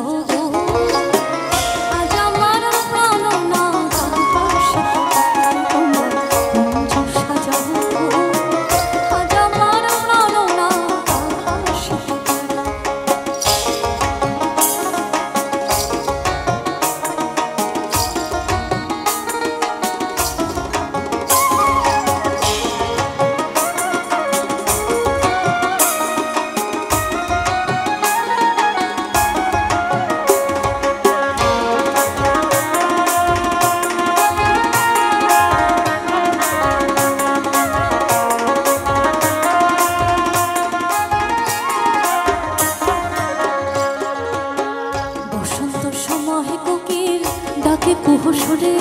সাজাও গো আজ আমার প্রাণনা আকাশে কুঞ্জ সাজাও গো আজ আমার প্রাণনা আকাশে ডাকে কুহুসুরে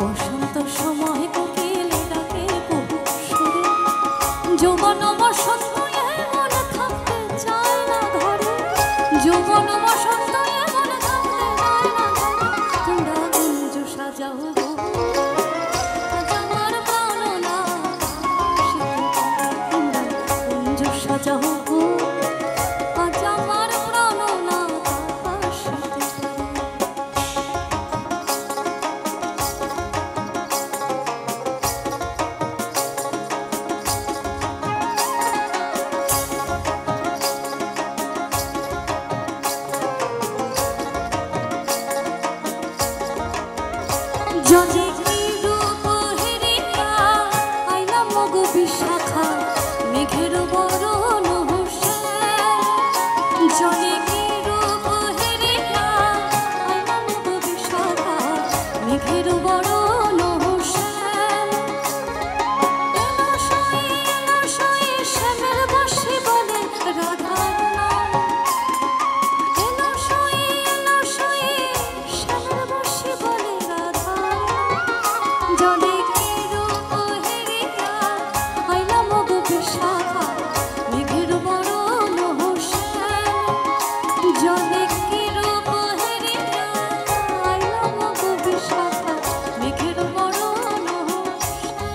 বসন্ত সময় কোকিল ডাকে কুহুসুরে যৌবন বসন্ত এমন থাকতে চায় না ঘরে যৌবন বসন্ত এমন থাকতে চায় না ঘরে তোমরা কুঞ্জ সাজাও গো আজ আমার প্রাণনা তোমরা কুঞ্জ সাজাও গো আজ আমার প্রাণনা যদি কি রূপ হেরিয়া আইলা মগো বিশাখা মেঘের বরণ হোসে যদি কি রূপ হেরিয়া আইলা মগো বিশাখা মেঘের বরণ হোসে এলো সই শ্যামের বাঁশি বলে রাধার নাম এলো সই শ্যামের বাঁশি বলে যদি কি রূপ হেরিয়া আইলা মগো বিশাখা মেঘের বরণ হোসে যদি কি রূপ হেরিয়া আইলা মগো বিশাখা মেঘের বরণ হোসে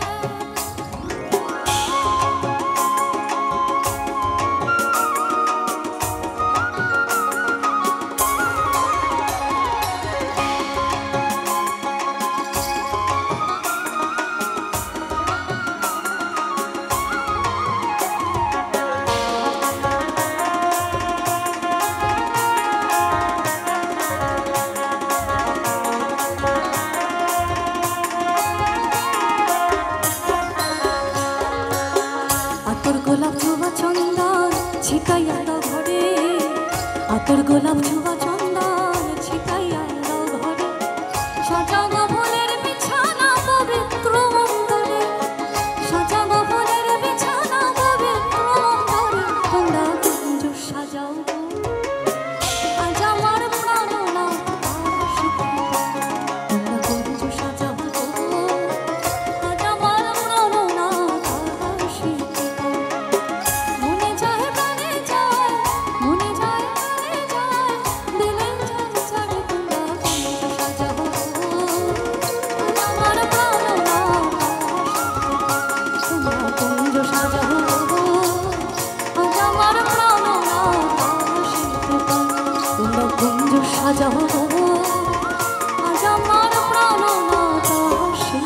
আতর গোলাপ ছোঁয়া চন্দন ছিটাইয়া দাও ঘরে আতর গোলাপ ছোঁয়া চন্দন ছিটাইয়া দাও ঘরে সাজাও গো ফুলের বিছানা পবিত্র মন্দরে সাজাও গো ফুলের বিছানা পবিত্র মন্দরে তোমরা কুঞ্জ সাজাও গো আজ আমার প্রাণনা আকাশে তোমরা কুঞ্জ সাজাও গো আজ আমার প্রাণনা আকাশে মনে যায় প্রাণে যায় মনে যায় প্রাণে যায় দিলে যায় ছাড়ে তোমরা কুঞ্জ সাজাও গো আজ আমার প্রাণনা আকাশে তোমরা কুঞ্জ সাজাও গো আজ আমার প্রাণনা আকাশে তোমরা কুঞ্জ সাজাও গো আজ আমার প্রাণনা আকাশে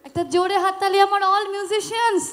একটা জোরে হাততালি আমার অল মিউজিশিয়ানস।